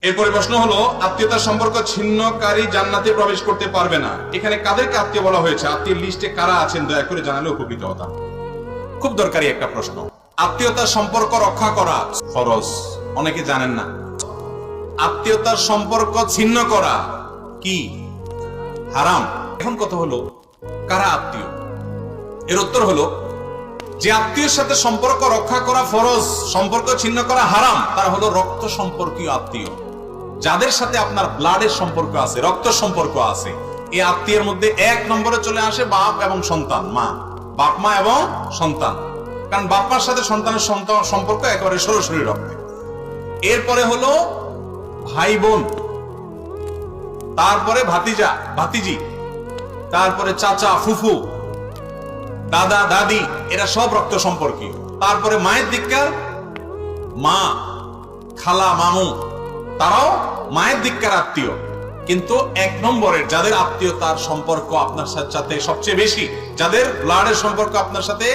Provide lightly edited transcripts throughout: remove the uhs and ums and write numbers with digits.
এরপরে প্রশ্ন হলো, আত্মীয়তার সম্পর্ক ছিন্নকারী জান্নাতে প্রবেশ করতে পারবে না। এখানে কাদেরকে আত্মীয় বলা হয়েছে? আত্মীয়ের লিস্টে কারা আছেন দয়া করে জানালে উপকৃত হতাম। খুব দরকারি একটা প্রশ্ন। আত্মীয়তার সম্পর্ক রক্ষা করা ফরজ, অনেকে জানেন না। আত্মীয়তার সম্পর্ক ছিন্ন করা কি? হারাম। এখন কথা হলো, কারা আত্মীয়? এর উত্তর হলো, যে আত্মীয়ের সাথে সম্পর্ক রক্ষা করা ফরজ, সম্পর্ক ছিন্ন করা হারাম, তারা হলো রক্ত সম্পর্কীয় আত্মীয়। যাদের সাথে আপনার ব্লাডের সম্পর্ক আছে, রক্ত সম্পর্ক আছে, এই আত্মীয়ের মধ্যে এক নম্বরে চলে আসে বাপ এবং সন্তান, মা, বাপ মা এবং সন্তান। কারণ বাপ মার সাথে সন্তানের সম্পর্ক একেবারে সরাসরি রক্তে। এরপরে হলো ভাই বোন, তারপরে ভাতিজা ভাতিজি, তারপরে চাচা ফুফু, দাদা দাদি, এরা সব রক্ত সম্পর্কীয়। তারপরে মায়ের দিককার মা, খালা, মামু, তারাও মায়ের দিককার আত্মীয়। কিন্তু এক নম্বরের যাদের আত্মীয়তার সম্পর্ক আপনার সাথে সবচেয়ে বেশি, যাদের ব্লাডের সম্পর্ক আপনার সাথে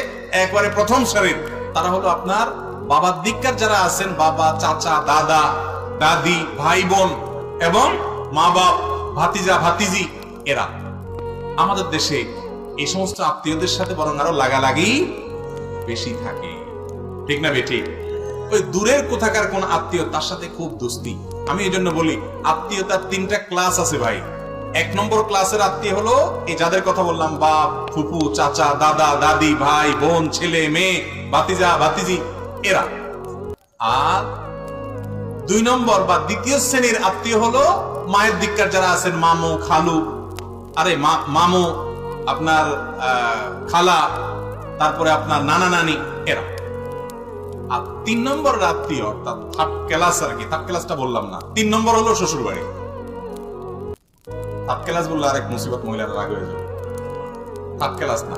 একবারে প্রথম সারির, তারা হলো আপনার বাবার দিককার যারা আছেন, বাবা, চাচা, দাদা, দাদি, ভাই বোন এবং মা বাপ, ভাতিজা ভাতিজি, এরা। আমাদের দেশে এই সমস্ত আত্মীয়দের সাথে বরং আরো লাগালাগি বেশি থাকে, ঠিক না বেঠিক? ওই দূরের কোথাকার কোন আত্মীয়, তার সাথে খুব দোস্তি। আমি এই জন্য বলি, আত্মীয়তার তিনটা ক্লাস আছে ভাই। এক নম্বর ক্লাসের আত্মীয় হলো এই যাদের কথা বললাম, বাপ, ফুফু, চাচা, দাদা, দাদি, ভাই, বোন, ছেলে, মেয়ে, ভাতিজা ভাতিজি, এরা। আর দুই নম্বর বা দ্বিতীয় শ্রেণীর আত্মীয় হলো মায়ের দিককার যারা আছেন, মামু, খালু, আরে মামু, আপনার খালা, তারপরে আপনার নানা নানি, এরা। আর তিন নম্বর আত্মীয়, অর্থাৎ থার্ড ক্লাস আর কি, থার্ড ক্লাসটা বললাম না, তিন নম্বর হলো শ্বশুর বাড়ি। থার্ড ক্লাস বললে আরেক মুসিবত, মহিলারা রাগ হয়ে যাবে। থার্ড ক্লাস না,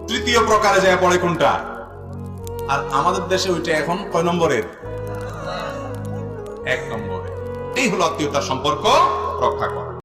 তৃতীয় প্রকারে যায় পড়ে কোনটা? আর আমাদের দেশে ওইটা এখন কয় নম্বরের? এক নম্বরে। এই হলো আত্মীয়তার সম্পর্ক রক্ষা করা।